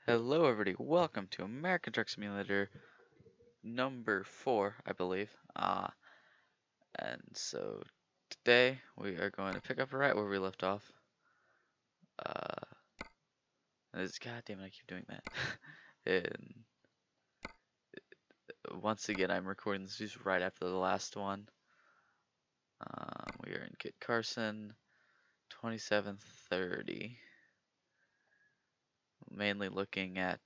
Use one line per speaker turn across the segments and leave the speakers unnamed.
Hello everybody, welcome to American Truck Simulator number 4, I believe. And so today we are going to pick up right where we left off. God damn it, I keep doing that. And once again, I'm recording this just right after the last one. We are in Kit Carson, 2730. Mainly looking at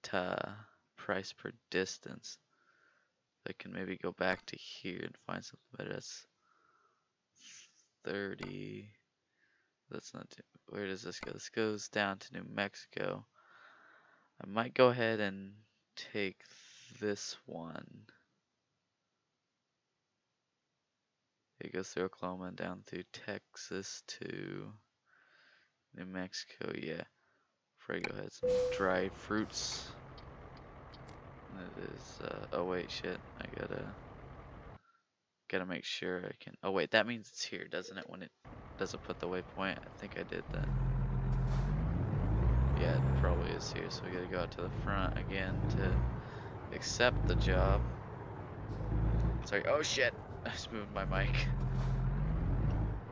price per distance. I can maybe go back to here and find something better. That's 30. That's not too, where does this go? This goes down to New Mexico. I might go ahead and take this one. It goes through Oklahoma and down through Texas to New Mexico. Yeah. Before I go ahead, some dried fruits. That is, oh wait, shit. I gotta make sure I can. Oh wait, that means it's here, doesn't it? When it doesn't put the waypoint. I think I did that. Yeah, it probably is here, so we gotta go out to the front again to accept the job. Sorry, oh shit! I just moved my mic.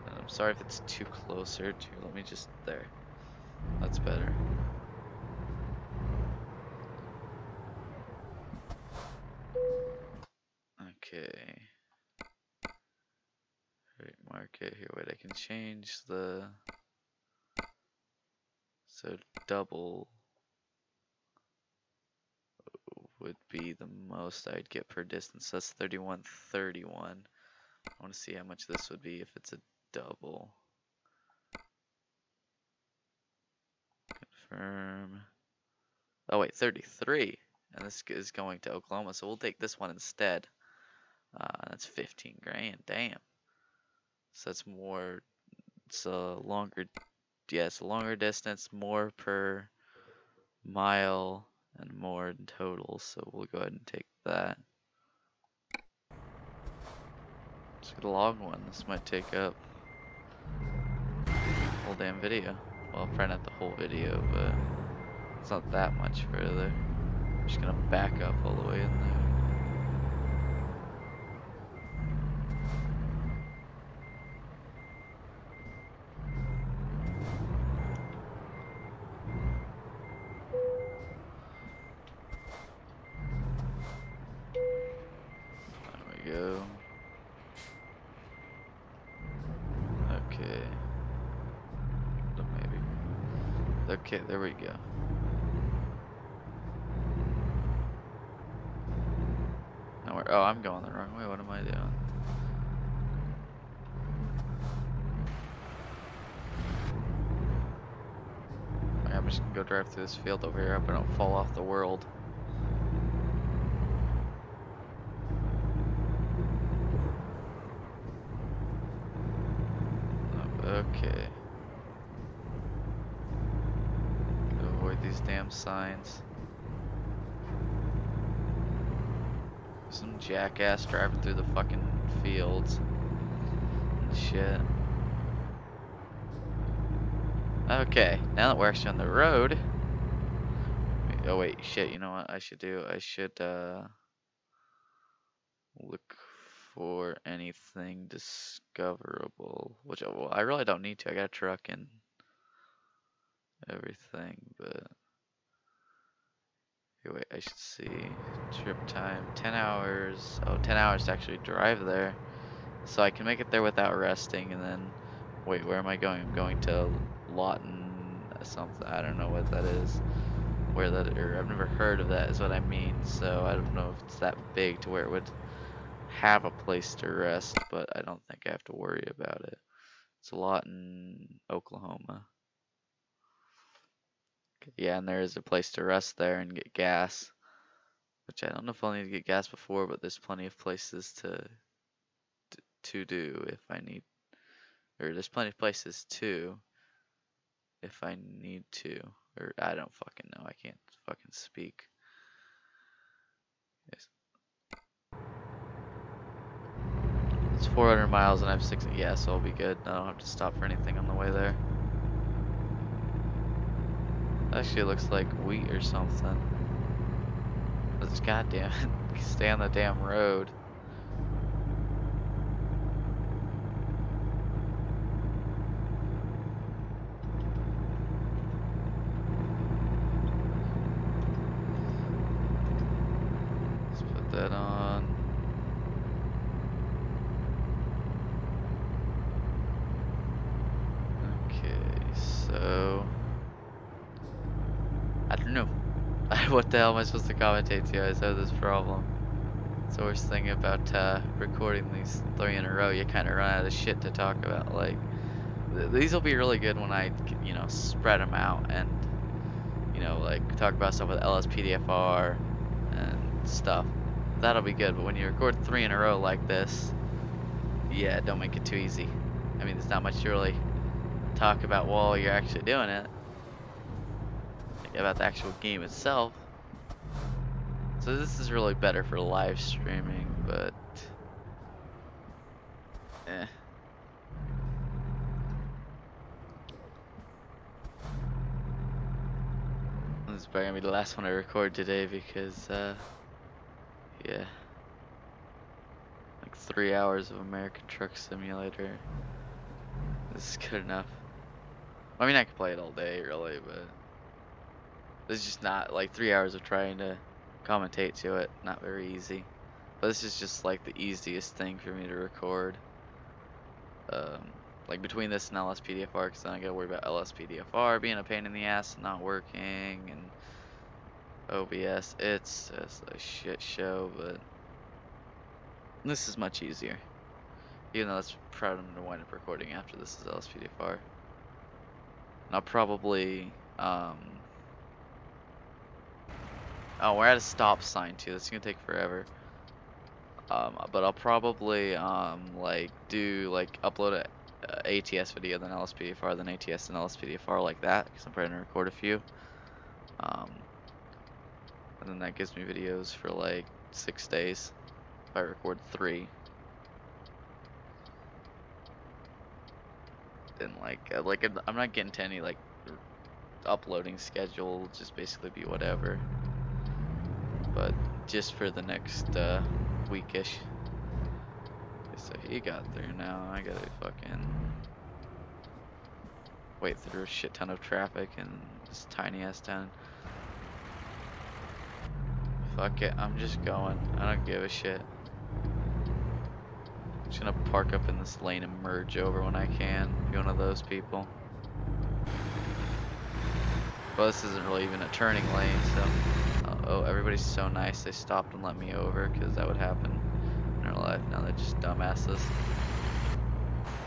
I'm sorry if it's too closer to, let me just, there. That's better. Okay. Right, market here, wait, I can change the, so double would be the most I'd get per distance. That's 3131. I want to see how much this would be if it's a double. Confirm. Oh wait, 33. And this is going to Oklahoma, so we'll take this one instead. That's 15 grand, damn. So it's more, it's a longer, yeah, it's a longer distance, more per mile, and more in total, so we'll go ahead and take that. Let's get a long one. This might take up the whole damn video. Well, probably not the whole video, but it's not that much further. I'm just gonna back up all the way in there. There we go. Okay. Maybe. Okay, there we go. Now oh, I'm going the wrong way. What am I doing? I'm just gonna go drive through this field over here. I hope I don't fall off the world. Okay. Avoid these damn signs. Some jackass driving through the fucking fields and shit. Okay, now that we're actually on the road. Oh wait, shit, you know what I should do? I should look for anything discoverable. Which, well, I really don't need to. I got a truck and everything, but okay, wait, I should see. Trip time, 10 hours. Oh, 10 hours to actually drive there. So I can make it there without resting, and then, wait, where am I going? I'm going to Lawton something. I don't know what that is. Where that, or I've never heard of that is what I mean. So I don't know if it's that big to where it would have a place to rest, but I don't think I have to worry about it. It's Lawton, Oklahoma. Yeah, and there is a place to rest there and get gas, which I don't know if I'll need to get gas before, but there's plenty of places to do if I need, or there's plenty of places to if I need to, or I don't fucking know. I can't fucking speak. Yes. It's 400 miles and I'm 60. Yeah, so I'll be good. I don't have to stop for anything on the way there. Actually looks like wheat or something. Let's goddamn stay on the damn road. Let's put that on. Okay, so I don't know. What the hell am I supposed to commentate to? I just have this problem. It's the worst thing about recording these 3 in a row. You kind of run out of shit to talk about. Like, these will be really good when I, you know, spread them out and, you know, like talk about stuff with LSPDFR and stuff. That'll be good. But when you record 3 in a row like this, yeah, don't make it too easy. I mean, there's not much to really talk about while you're actually doing it. Like about the actual game itself. So this is really better for live streaming, but eh. This is probably gonna be the last one I record today because yeah. Like 3 hours of American Truck Simulator. This is good enough. I mean, I could play it all day, really, but it's just not like 3 hours of trying to commentate to it. Not very easy. But this is just like the easiest thing for me to record. Like between this and LSPDFR, because then I gotta worry about LSPDFR being a pain in the ass and not working, and OBS. It's just a shit show, but this is much easier. Even though that's probably going to wind up recording after this is LSPDFR. And I'll probably, oh, we're at a stop sign too. This is gonna take forever. But I'll probably, like, upload a ATS video, then LSPDFR, then ATS, and LSPDFR like that, because I'm probably gonna record a few. And then that gives me videos for like 6 days if I record 3. And like I'm not getting to any like uploading schedule, it'll just basically be whatever. But just for the next weekish. So he got there now. I gotta fucking wait through a shit ton of traffic in this tiny ass town. Fuck it, I'm just going. I don't give a shit. I'm just gonna park up in this lane and merge over when I can. Be one of those people. Well, this isn't really even a turning lane, so. Oh, everybody's so nice. They stopped and let me over, because that would happen in real life. Now they're just dumbasses.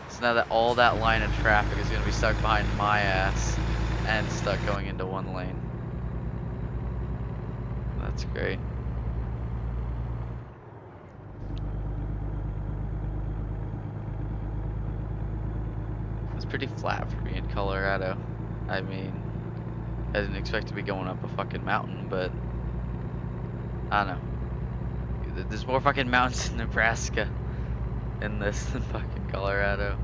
So now that all that line of traffic is gonna be stuck behind my ass and stuck going into one lane. That's great. It's pretty flat for me in Colorado. I mean, I didn't expect to be going up a fucking mountain, but I don't know. There's more fucking mountains in Nebraska in this than fucking Colorado.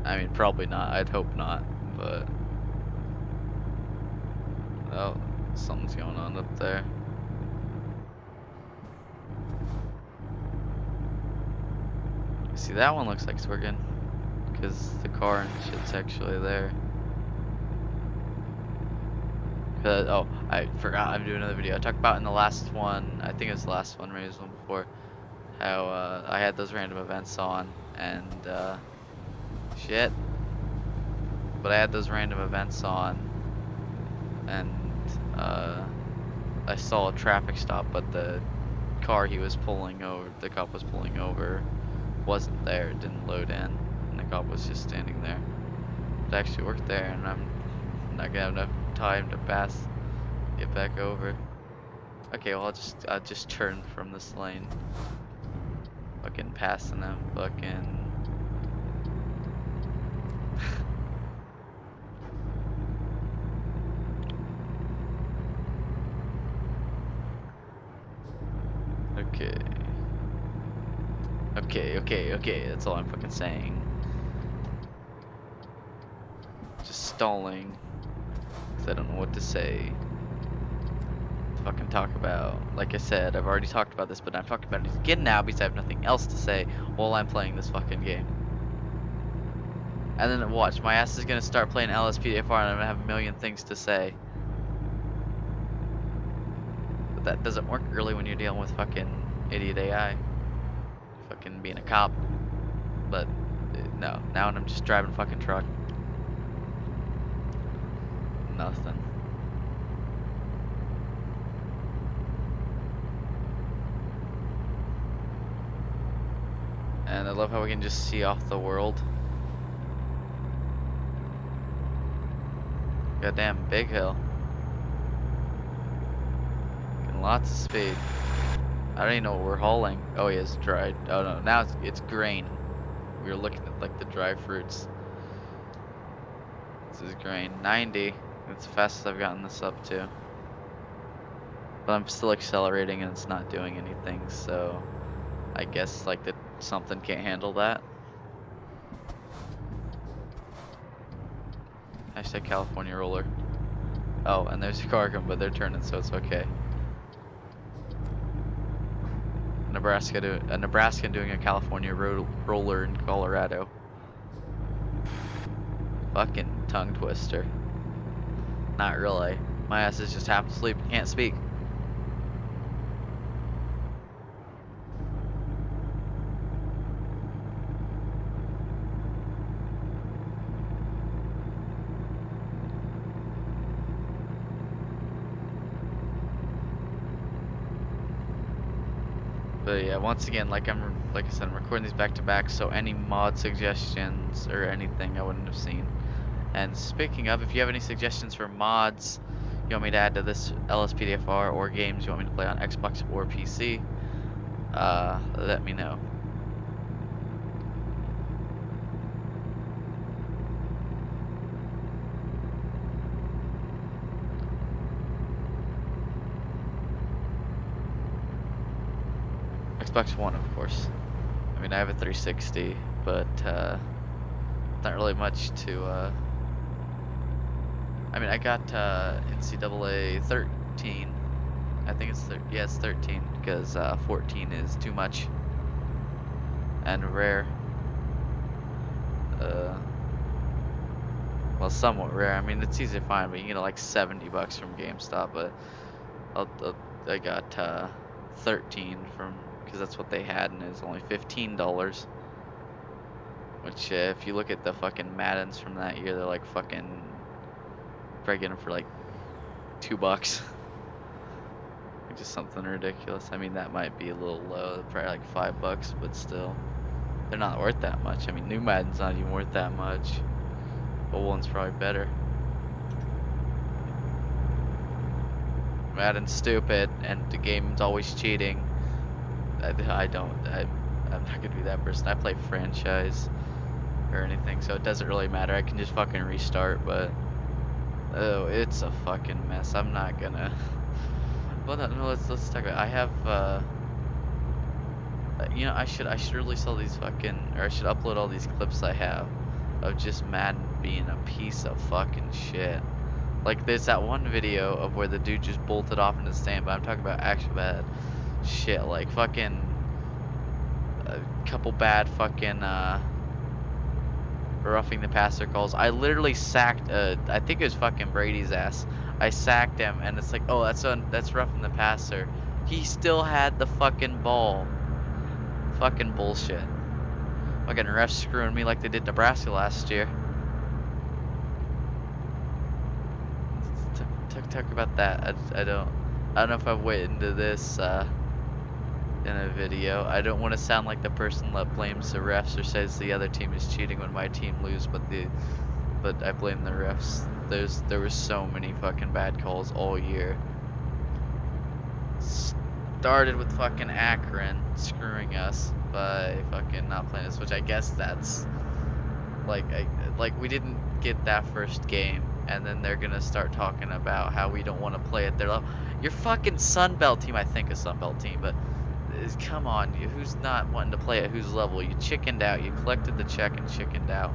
I mean, probably not. I'd hope not, but oh, something's going on up there. See, that one looks like it's working because the car and shit's actually there. Oh, I forgot I'm doing another video. I talked about in the last one, I think it was the last one, maybe it was one before, how I had those random events on, and shit. But I had those random events on, and I saw a traffic stop, but the car he was pulling over, the cop was pulling over, wasn't there. It didn't load in, and the cop was just standing there. It actually worked there, and I'm not gonna have enough time to get back over. Okay, well I'll just turn from this lane. Fucking passing them, fucking. Okay, that's all I'm fucking saying. just stalling. Because I don't know what to say. Fucking talk about. Like I said, I've already talked about this, but I'm talking about it again now because I have nothing else to say while I'm playing this fucking game. And then watch, my ass is gonna start playing LSPDFR and I'm gonna have a million things to say. But that doesn't work really when you're dealing with fucking idiot AI. Fucking being a cop. But no, now I'm just driving a fucking truck. Nothing. And I love how we can just see off the world. Goddamn big hill. Getting lots of speed. I don't even know what we're hauling. Oh yeah, it's dried. Oh no, now it's grain. We were looking at like the dry fruits. This is grain. 90. That's the fastest I've gotten this up to. But I'm still accelerating and it's not doing anything, so I guess like that something can't handle that. Hashtag California roller. Oh, and there's a car coming, but they're turning, so it's okay. A Nebraskan doing a California roller in Colorado. Fucking tongue twister. Not really. My ass is just half asleep and can't speak. But yeah, once again, like I said, I'm recording these back to back, so any mod suggestions or anything I wouldn't have seen. And speaking of, if you have any suggestions for mods you want me to add to this LSPDFR or games you want me to play on Xbox or PC, let me know. Xbox One, of course. I mean, I have a 360, but not really much to. I mean, I got NCAA 13. I think it's it's 13 because 14 is too much and rare. Well, somewhat rare. I mean, it's easy to find, but you can get like $70 from GameStop. But I got 13 from. Because that's what they had, and it's only $15. Which, if you look at the fucking Maddens from that year, they're like fucking. Probably getting them for like $2. Just something ridiculous. I mean, that might be a little low, probably like $5, but still, they're not worth that much. I mean, new Madden's not even worth that much. Old one's probably better. Madden's stupid, and the game's always cheating. I'm not gonna be that person. I play franchise or anything, so it doesn't really matter. I can just fucking restart, but oh, it's a fucking mess. I'm not gonna. Well, no, let's talk about. I have you know, I should really sell these fucking, or I should upload all these clips I have of just Madden being a piece of fucking shit. Like there's that one video of where the dude just bolted off in the stand, but I'm talking about actual bad shit, like fucking a couple bad fucking roughing the passer calls. I literally sacked I think it was fucking Brady's ass. I sacked him, and it's like, oh, that's roughing the passer. He still had the fucking ball. Fucking bullshit. Fucking refs screwing me like they did Nebraska last year. Talk about that. I don't know if I've went into this in a video. I don't want to sound like the person that blames the refs or says the other team is cheating when my team lose, but I blame the refs. There were so many fucking bad calls all year. Started with fucking Akron screwing us by fucking not playing us, which I guess that's like we didn't get that first game, and then they're gonna start talking about how we don't want to play at their level. Your fucking Sunbelt team, I think a Sunbelt team, but come on, who's not wanting to play at whose level? You chickened out. You collected the check and chickened out.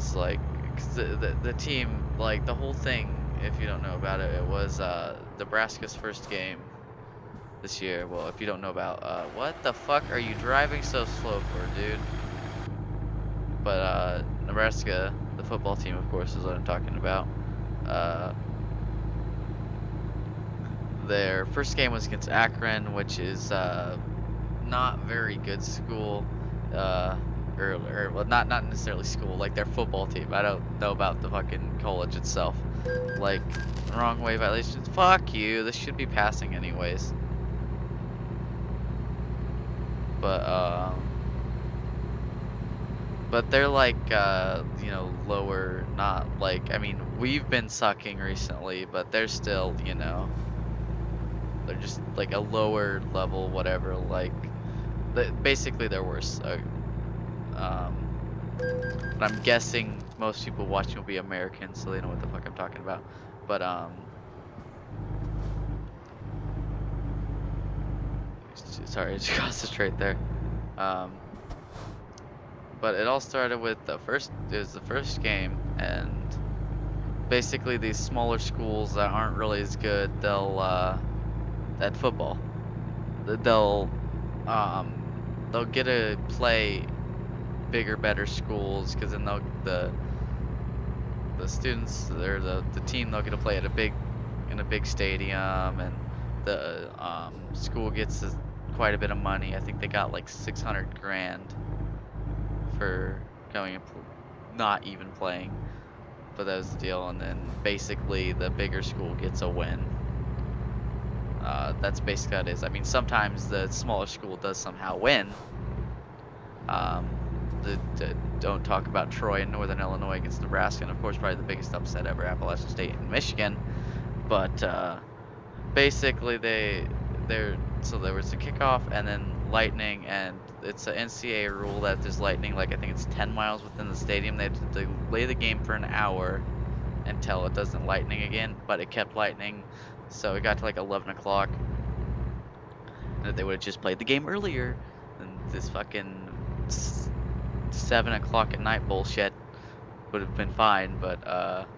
was like, 'cause the team, like the whole thing, if you don't know about it, it was Nebraska's first game this year. Well, if you don't know about, what the fuck are you driving so slow for, dude? But Nebraska, the football team, of course, is what I'm talking about. Their first game was against Akron, which is not very good school. Or well, not necessarily school, like their football team. I don't know about the fucking college itself. Like, wrong way violations. Fuck you. This should be passing anyways. But they're like, you know, lower, not like, I mean, we've been sucking recently, but they're still, you know, they're just like a lower level, whatever, like, basically they're worse. But I'm guessing most people watching will be Americans, so they know what the fuck I'm talking about. But, sorry, I just concentrate there. But it all started with it was the first game, and basically these smaller schools that aren't really as good, they'll, at football, they'll get to play bigger, better schools, because then the students, or the team, they'll get to play at in a big stadium, and the school gets quite a bit of money. I think they got like 600 grand for going and not even playing, but that was the deal. And then basically the bigger school gets a win. That's basically how it is. I mean, sometimes the smaller school does somehow win. Don't talk about Troy in Northern Illinois against Nebraska, and of course probably the biggest upset ever, Appalachian State and Michigan. But basically so there was a kickoff and then lightning, and it's an NCAA rule that there's lightning, like I think it's 10 miles within the stadium. They have to delay the game for an hour until it doesn't lightning again, but it kept lightning, so it got to like 11 o'clock. And they would have just played the game earlier, and this fucking 7 o'clock at night bullshit would have been fine. But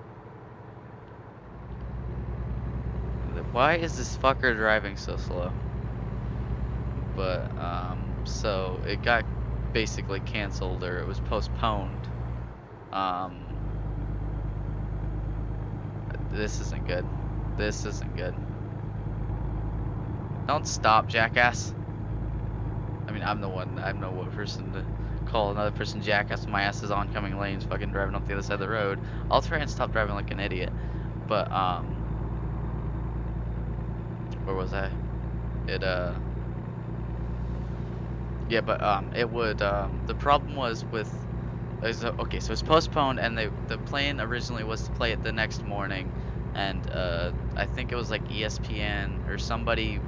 why is this fucker driving so slow? But so it got basically canceled, or it was postponed. This isn't good. This isn't good. Don't stop, jackass. I mean, I'm no one person to call another person jackass when my ass is oncoming lanes, fucking driving up the other side of the road. I'll try and stop driving like an idiot. But where was I? Yeah, but it would, the problem was with, okay, so it's postponed, and the plan originally was to play it the next morning, and I think it was like ESPN or somebody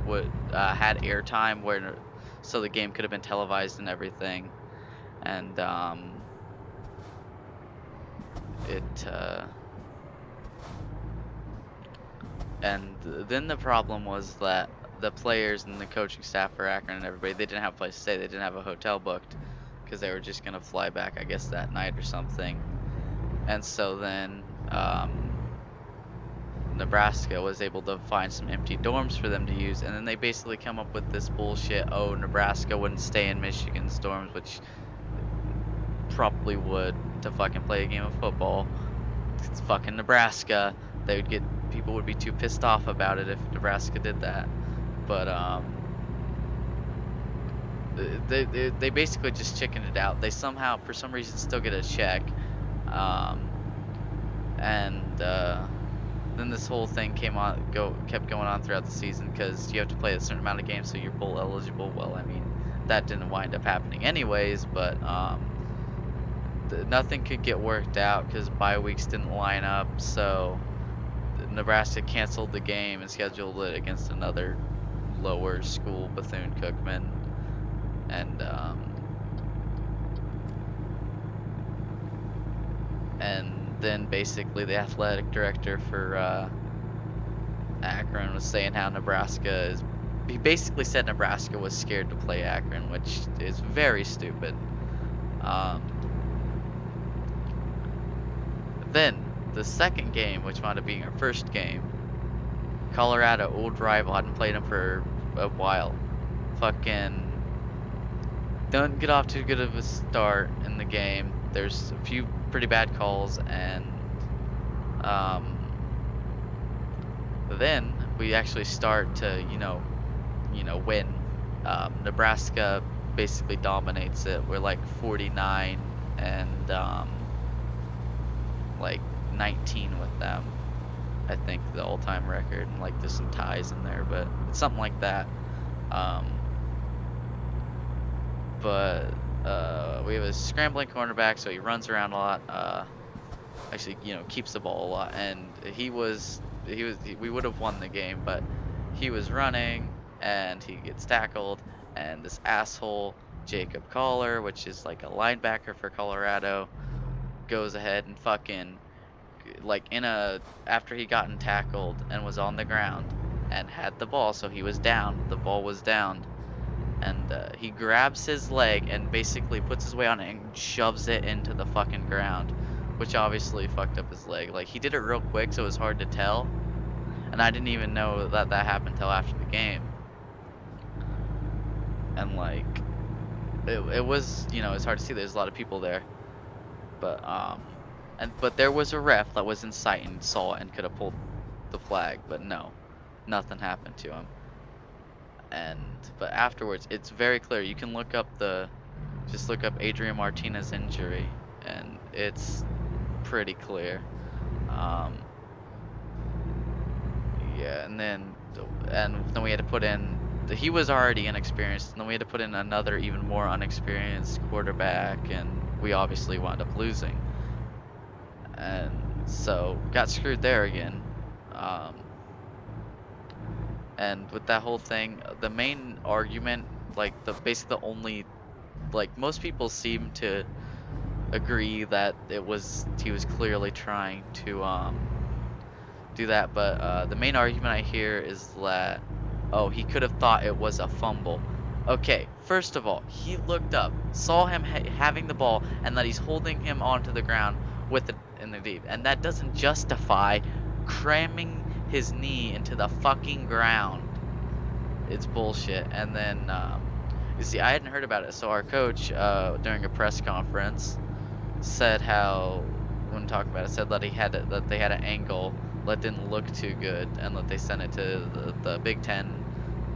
had airtime where, so the game could have been televised and everything, and and then the problem was that the players and the coaching staff for Akron and everybody, they didn't have a place to stay. They didn't have a hotel booked because they were just gonna fly back, I guess, that night or something. And so then Nebraska was able to find some empty dorms for them to use, and then they basically come up with this bullshit. Oh, Nebraska wouldn't stay in Michigan's dorms, which probably would, to fucking play a game of football. It's fucking Nebraska. People would be too pissed off about it if Nebraska did that. But they basically just chickened it out. They somehow, for some reason, still get a check, and then this whole thing kept going on throughout the season, because you have to play a certain amount of games so you're bowl eligible. Well, I mean, that didn't wind up happening anyways, but nothing could get worked out because bye weeks didn't line up, so Nebraska canceled the game and scheduled it against another lower school, Bethune-Cookman, and then basically the athletic director for Akron was saying how he basically said Nebraska was scared to play Akron, which is very stupid. Then the second game, which wound up being our first game, Colorado, old rival, hadn't played him for a while. Fucking don't get off too good of a start in the game. There's a few pretty bad calls, and then we actually start to, win. Nebraska basically dominates it. We're like 49 and like 19 with them. I think the all-time record, and like there's some ties in there, but it's something like that. We have a scrambling cornerback, so he runs around a lot. Actually, keeps the ball a lot, and we would have won the game, but he was running and he gets tackled, and this asshole Jacob Collar, which is like a linebacker for Colorado, goes ahead and fucking after he gotten tackled and was on the ground and had the ball, so he was down, the ball was down, and he grabs his leg and basically puts his weight on it and shoves it into the fucking ground, which obviously fucked up his leg. Like, he did it real quick, so it was hard to tell, and I didn't even know that happened till after the game. And like, it was, it's hard to see, there's a lot of people there, but but there was a ref that was in sight and saw it and could have pulled the flag, but no, nothing happened to him. But afterwards, it's very clear. You can just look up Adrian Martinez injury, and it's pretty clear. Yeah, and then we had to put in. He was already inexperienced, and then we had to put in another even more unexperienced quarterback, and we obviously wound up losing. And so got screwed there again. And with that whole thing, the main argument, like basically the only, like, most people seem to agree that he was clearly trying to do that, but the main argument I hear is that, oh, he could have thought it was a fumble. Okay, first of all, he looked up, saw him having the ball, and that he's holding him onto the ground with it in the deep, and that doesn't justify cramming his knee into the fucking ground. It's bullshit. And then you see, I hadn't heard about it, so our coach during a press conference said when talking about it, said that they had an angle that didn't look too good, and that they sent it to the Big Ten,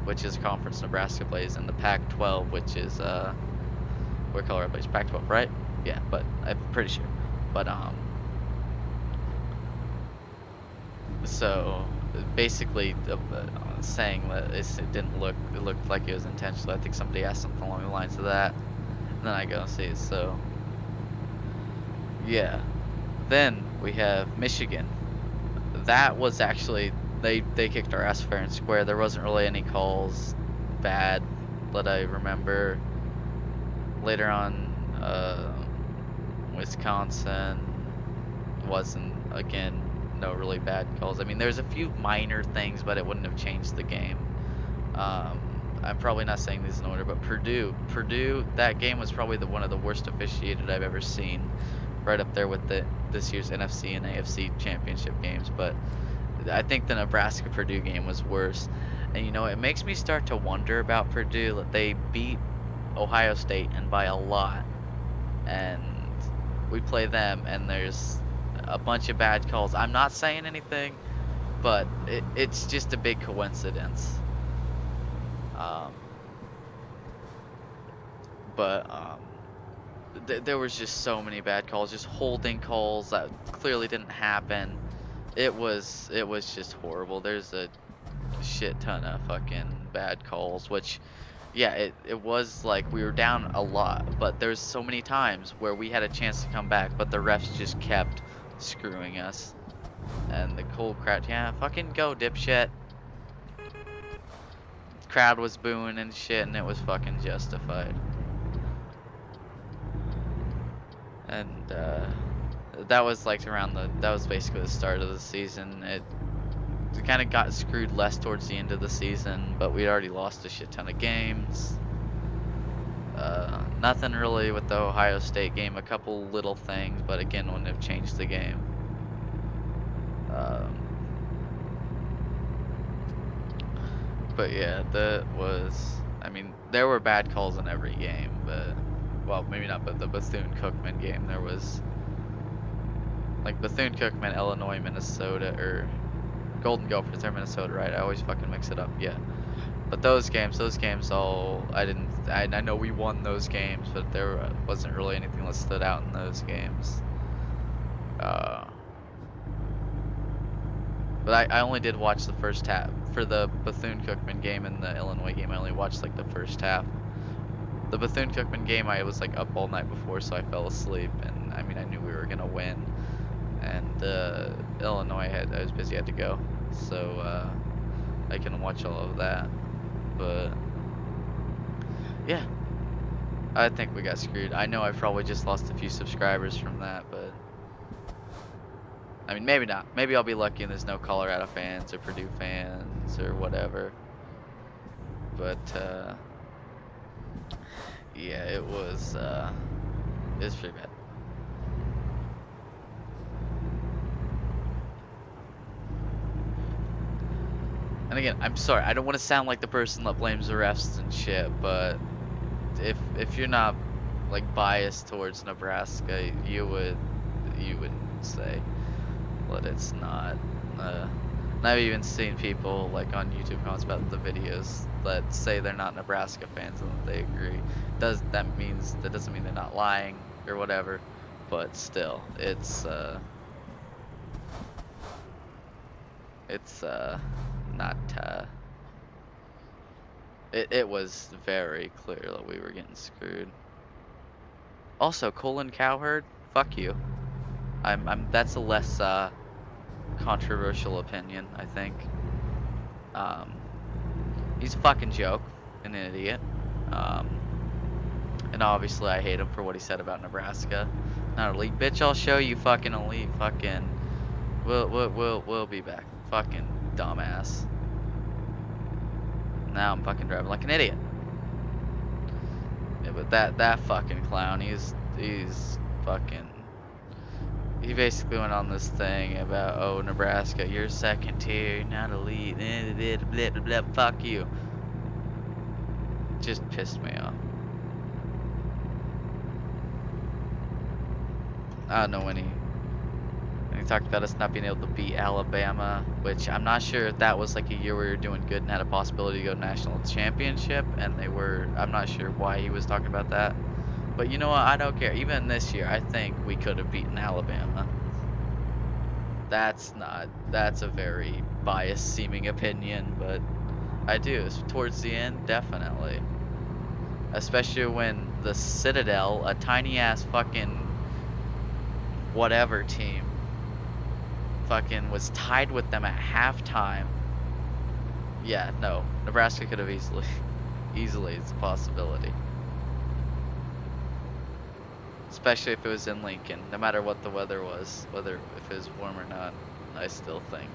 which is a conference Nebraska plays, and the Pac-12, which is where Colorado plays. Pac-12, right? Yeah, but I'm pretty sure. But so basically saying that it looked like it was intentional. I think somebody asked something along the lines of that, and then I go and see it. So yeah, then we have Michigan. That was actually, they kicked our ass fair and square. There wasn't really any calls bad that I remember. Later on, Wisconsin wasn't, again, no really bad calls. I mean, there's a few minor things, but it wouldn't have changed the game. I'm probably not saying these in order, but Purdue, that game was probably one of the worst officiated I've ever seen, right up there with this year's NFC and AFC championship games. But I think the Nebraska-Purdue game was worse. And it makes me start to wonder about Purdue. They beat Ohio State, and by a lot, and we play them, and there's a bunch of bad calls. I'm not saying anything, but it's just a big coincidence. There was just so many bad calls, just holding calls that clearly didn't happen. It was just horrible. There's a shit ton of fucking bad calls, which, yeah, it was like we were down a lot, but there's so many times where we had a chance to come back, but the refs just kept screwing us. And the whole crowd, yeah, fucking go, dipshit. Crowd was booing and shit, and it was fucking justified. And that was like that was basically the start of the season. It kind of got screwed less towards the end of the season, but we'd already lost a shit ton of games. Nothing really with the Ohio State game, a couple little things, but again, wouldn't have changed the game. But yeah, I mean, there were bad calls in every game, but, well, maybe not, but the Bethune-Cookman game, there was, like, Bethune-Cookman, Illinois, Minnesota, or Golden Gophers, they're Minnesota, right? I always fucking mix it up, yeah. But those games all, I know we won those games, but there wasn't really anything that stood out in those games. But I only did watch the first half. For the Bethune-Cookman game and the Illinois game, I only watched like the first half. The Bethune-Cookman game, I was like up all night before, so I fell asleep. And I mean, I knew we were gonna win. And Illinois, I was busy, I had to go. So I couldn't watch all of that. But yeah, I think we got screwed. I know I probably just lost a few subscribers from that, but I mean, maybe not. Maybe I'll be lucky and there's no Colorado fans or Purdue fans or whatever. But yeah, it was pretty bad. And again, I'm sorry, I don't want to sound like the person that blames the refs and shit, but if you're not like biased towards Nebraska, you would say, but it's not. And I've even seen people like on YouTube comments about the videos that say they're not Nebraska fans and they agree. That doesn't mean they're not lying or whatever, but still, it's not. It was very clear that we were getting screwed. Also, Colin Cowherd, fuck you. That's a less controversial opinion, I think. He's a fucking joke, an idiot. And obviously I hate him for what he said about Nebraska. Not elite, bitch. I'll show you fucking elite. Fucking, we'll be back. Fucking dumbass. Now I'm fucking driving like an idiot. Yeah, but that fucking clown, he's fucking. He basically went on this thing about, oh, Nebraska, you're second tier, not elite, blah, blah, blah, fuck you. Just pissed me off. I don't know when he talked about us not being able to beat Alabama, which I'm not sure if that was like a year where we were doing good and had a possibility to go to national championship, and they were, I'm not sure why he was talking about that. But you know what, I don't care. Even this year, I think we could have beaten Alabama. That's a very biased seeming opinion, but I do. Towards the end, definitely. Especially when the Citadel, a tiny ass fucking whatever team, fucking was tied with them at halftime. Yeah, no. Nebraska could have easily, it's a possibility. Especially if it was in Lincoln, no matter what the weather was, whether if it was warm or not, I still think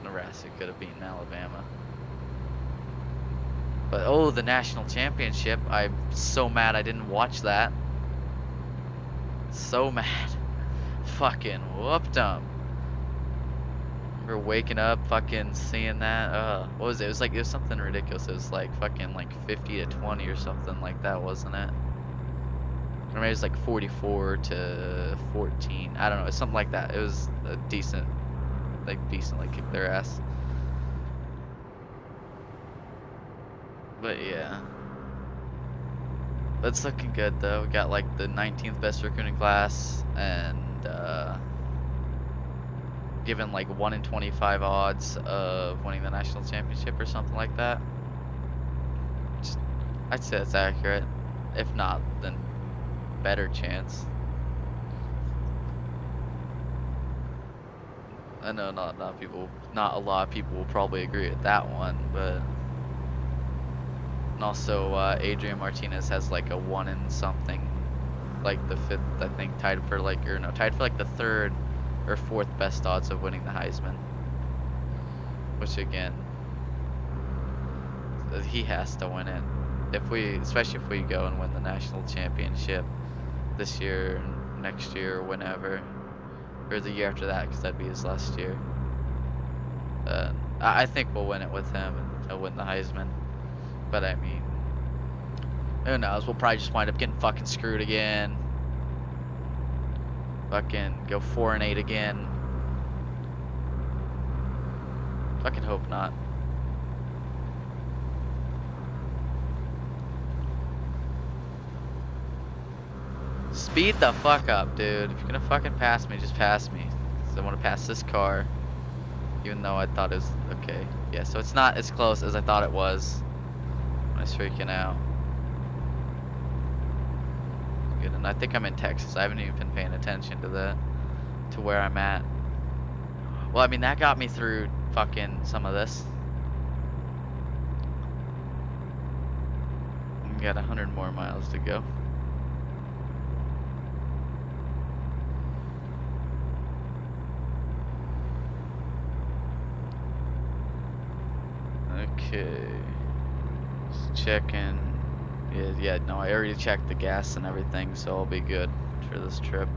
Nebraska could have beaten Alabama. But oh, the national championship, I'm so mad I didn't watch that. So mad. Fucking whooped them. Remember waking up, fucking seeing that, what was it? It was something ridiculous. It was like fucking like 50-20 or something like that, wasn't it? Or maybe it was like 44-14. I don't know. It's something like that. It was a decently kicked their ass. But yeah. But it's looking good though. We got like the 19th best recruiting class and given like 1 in 25 odds of winning the national championship or something like that. I'd say that's accurate. If not, then better chance. I know not a lot of people will probably agree with that one, but and also Adrian Martinez has like a 1 in something, like the 5th, I think, tied for like the 3rd or 4th best odds of winning the Heisman, which again, he has to win it especially if we go and win the national championship this year, next year, or whenever, or the year after that, because that'd be his last year. I think we'll win it with him, and he'll win the Heisman. But I mean, who knows? We'll probably just wind up getting fucking screwed again. Fucking go 4-8 again. Fucking hope not. Speed the fuck up, dude. If you're gonna fucking pass me, just pass me. 'Cause I want to pass this car. Even though I thought it was okay. Yeah, so it's not as close as I thought it was. I was freaking out. Good, and I think I'm in Texas. I haven't even been paying attention to to where I'm at. Well, I mean, that got me through fucking some of this. We got 100 more miles to go. Okay. Just checking. Yeah, no, I already checked the gas and everything, so I'll be good for this trip.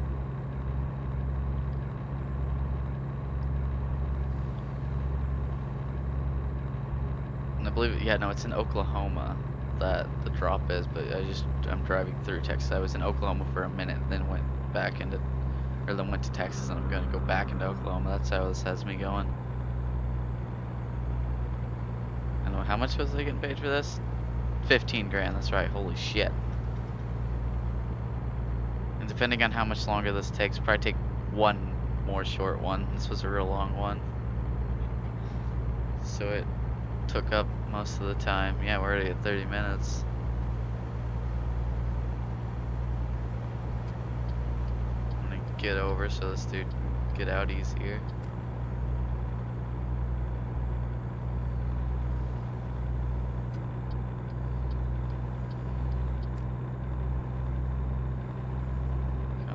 And I believe, yeah, no, it's in Oklahoma that the drop is, but I'm driving through Texas. I was in Oklahoma for a minute, then went back into, or then went to Texas, and I'm gonna go back into Oklahoma. That's how this has me going. I don't know, how much was I getting paid for this? 15 grand, that's right, holy shit. And depending on how much longer this takes, probably take one more short one. This was a real long one. So it took up most of the time. Yeah, we're already at 30 minutes. I'm gonna get over so this dude can get out easier.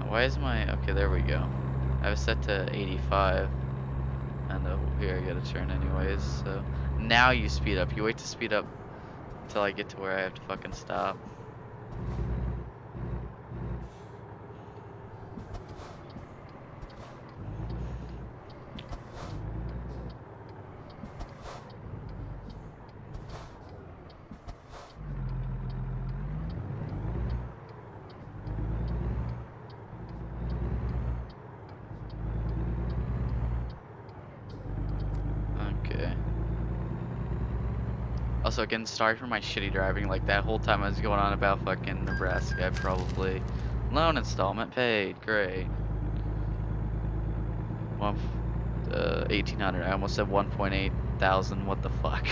Why is my, okay, there we go. I was set to 85, and here I gotta turn anyways, so now you speed up. You wait to speed up until I get to where I have to fucking stop. Also, again, sorry for my shitty driving. Like, that whole time I was going on about fucking Nebraska, I probably... Loan installment paid. Great. Well, 1,800. I almost said 1.8 thousand. What the fuck?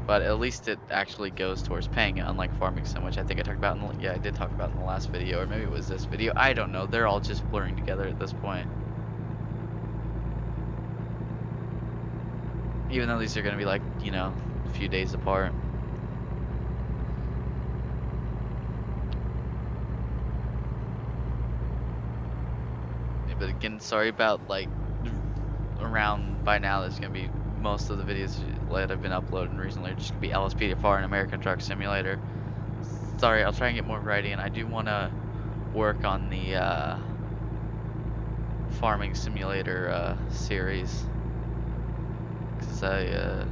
But at least it actually goes towards paying it, unlike farming so much. I think I talked about in the... Yeah, I did talk about in the last video, or maybe it was this video. I don't know. They're all just blurring together at this point. Even though these are gonna be like, you know, a few days apart. Yeah, but again, sorry about like around by now there's gonna be most of the videos that I've been uploading recently are just gonna be LSPDFR and American Truck Simulator. Sorry, I'll try and get more variety, and I do wanna work on the farming simulator series. Cause I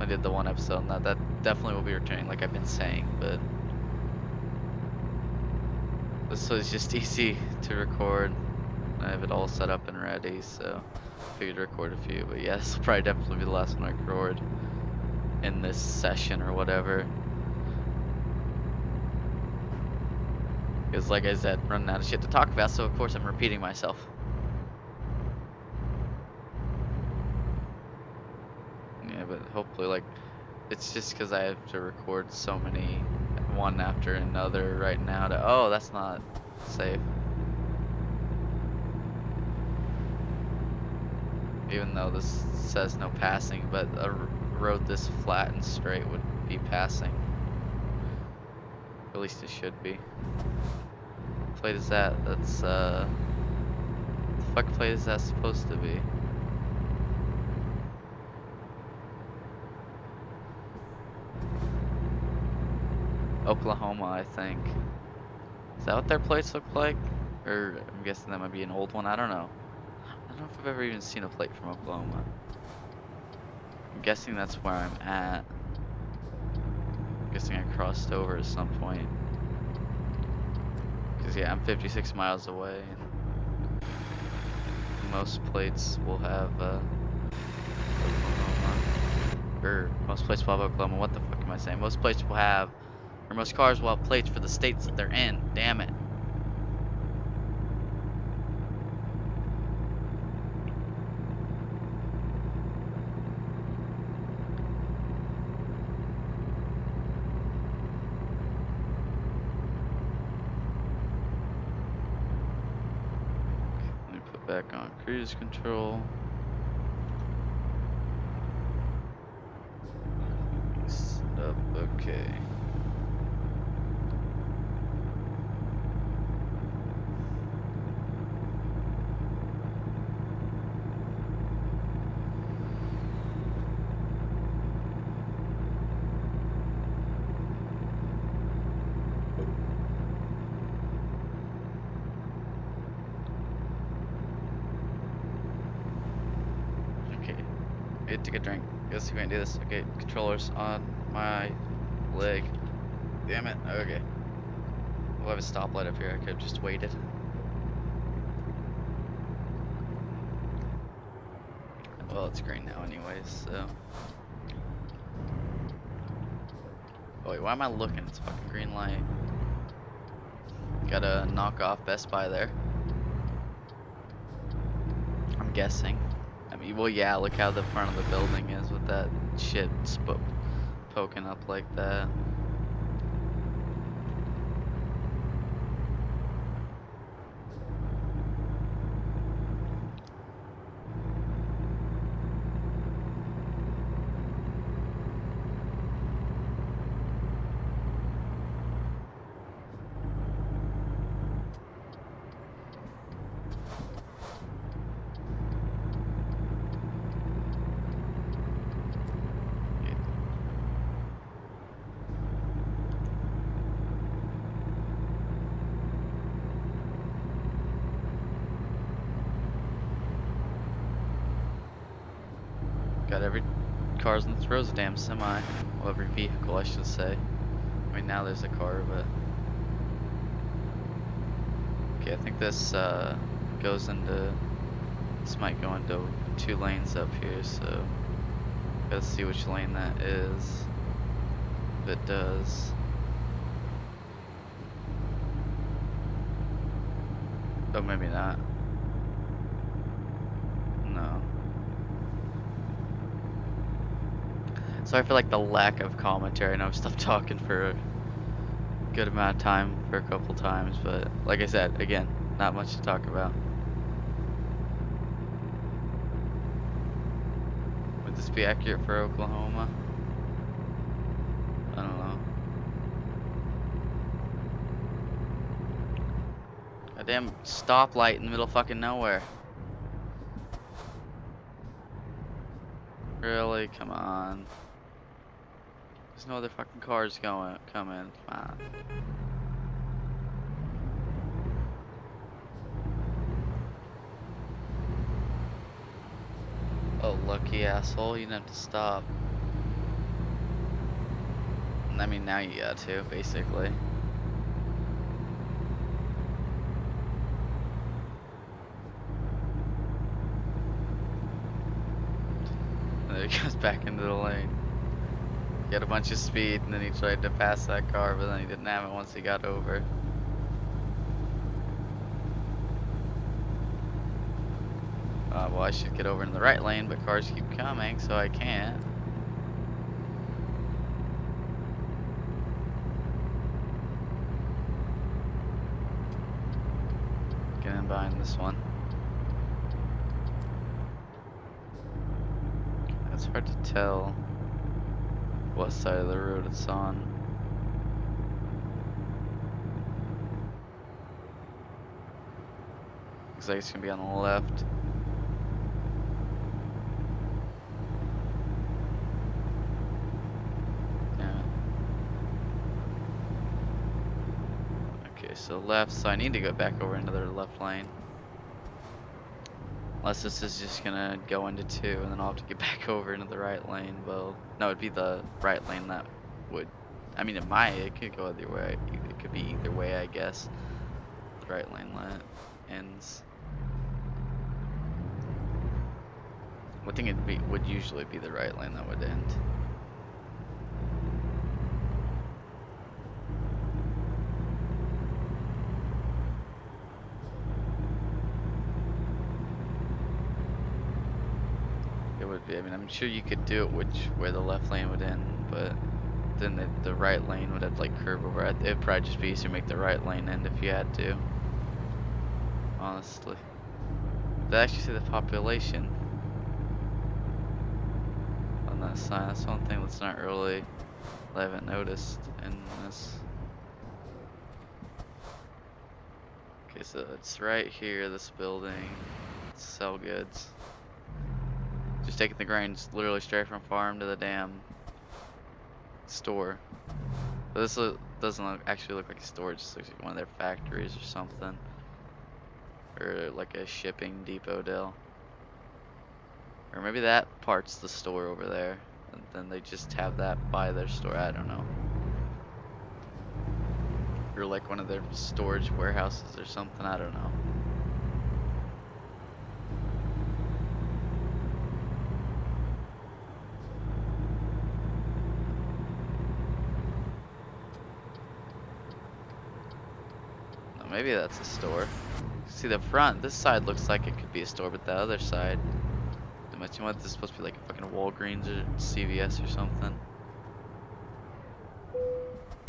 did the one episode, and that definitely will be returning, like I've been saying. But this was just easy to record. I have it all set up and ready, so I figured to record a few. But yeah, this will probably definitely be the last one I record in this session or whatever. Because like I said, running out of shit to talk about, so of course I'm repeating myself. Yeah, but hopefully, like, it's just because I have to record so many, one after another right now to, oh, that's not safe. Even though this says no passing, but a road this flat and straight would be passing. At least it should be. What plate is that? That's, what the fuck plate is that supposed to be? Oklahoma, I think. Is that what their plates look like? Or I'm guessing that might be an old one, I don't know. don't know if I've ever even seen a plate from Oklahoma. I'm guessing that's where I'm at. I'm guessing I crossed over at some point. Cause yeah, I'm 56 miles away, and most plates will have Oklahoma. Or most plates will have Oklahoma. What the fuck am I saying? Most plates will have, or most cars will have plates for the states that they're in. Damn it. Back on cruise control. Set up, okay. Take a drink. Guess we can't do this. Okay, controllers on my leg. Damn it. Okay. We'll have a stoplight up here. I could have just waited. Well, it's green now anyways, so. Oh wait, why am I looking? It's a fucking green light. Gotta knock off Best Buy there. I'm guessing. I mean, well, yeah, look how the front of the building is with that shit poking up like that. Got every car's in the throws a damn semi. Well, every vehicle, I should say. I mean, now there's a car, but okay. I think this goes into. This might go into 2 lanes up here, so gotta see which lane that is. If it does. Oh, maybe not. No. Sorry for like the lack of commentary. I know I've stopped talking for a good amount of time for a couple times, but like I said, again, not much to talk about. Would this be accurate for Oklahoma? I don't know. A damn stoplight in the middle of fucking nowhere. Really? Come on. There's no other fucking cars coming. Come on. Oh, lucky asshole, you didn't have to stop. I mean, now you got to, basically. And there he goes back into the lane. He had a bunch of speed, and then he tried to pass that car, but then he didn't have it once he got over. Well, I should get over in the right lane, but cars keep coming, so I can't. Get in behind this one. It's hard to tell what side of the road it's on. Looks like it's gonna be on the left. So left, so I need to go back over into their left lane. Unless this is just gonna go into two and then I'll have to get back over into the right lane. Well, no, it'd be the right lane that would, I mean, it could go either way. It could be either way, I guess. The right lane ends. I think would usually be the right lane that would end. It would be. I mean, I'm sure you could do it where the left lane would end, but then the right lane would have to like curve over. It'd probably just be easier to make the right lane end if you had to. Honestly, did I actually see the population on that sign? That's one thing that's not really, I haven't noticed in this. Okay, so it's right here, this building. Sell goods. Just taking the grains literally straight from farm to the damn store. But this doesn't actually look like a store, it just looks like one of their factories or something. Or like a shipping depot deal. Or maybe that part's the store over there. And then they just have that by their store, I don't know. Or like one of their storage warehouses or something, I don't know. No, maybe that's a store. See the front, this side looks like it could be a store, but the other side, you know what, this is supposed to be like a fucking Walgreens or CVS or something.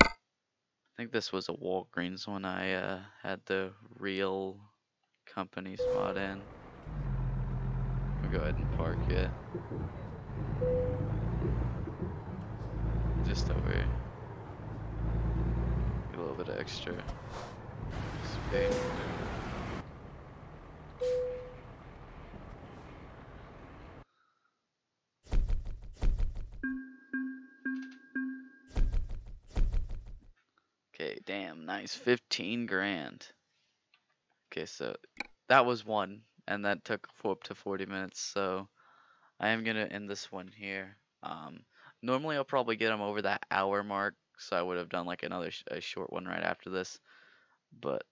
I think this was a Walgreens when I had the real company spot in. We'll go ahead and park it. Just over here. Get a little bit of extra space. Okay, damn, nice. 15 grand. Okay, so that was one, and that took up to 40 minutes, so I am gonna end this one here. Normally I'll probably get them over that hour mark, so I would have done like another a short one right after this. But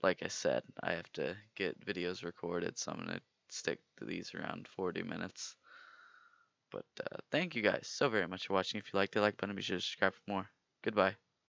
like I said, I have to get videos recorded, so I'm gonna stick to these around 40 minutes. But thank you guys so very much for watching. If you liked it, like button, be sure to subscribe for more. Goodbye.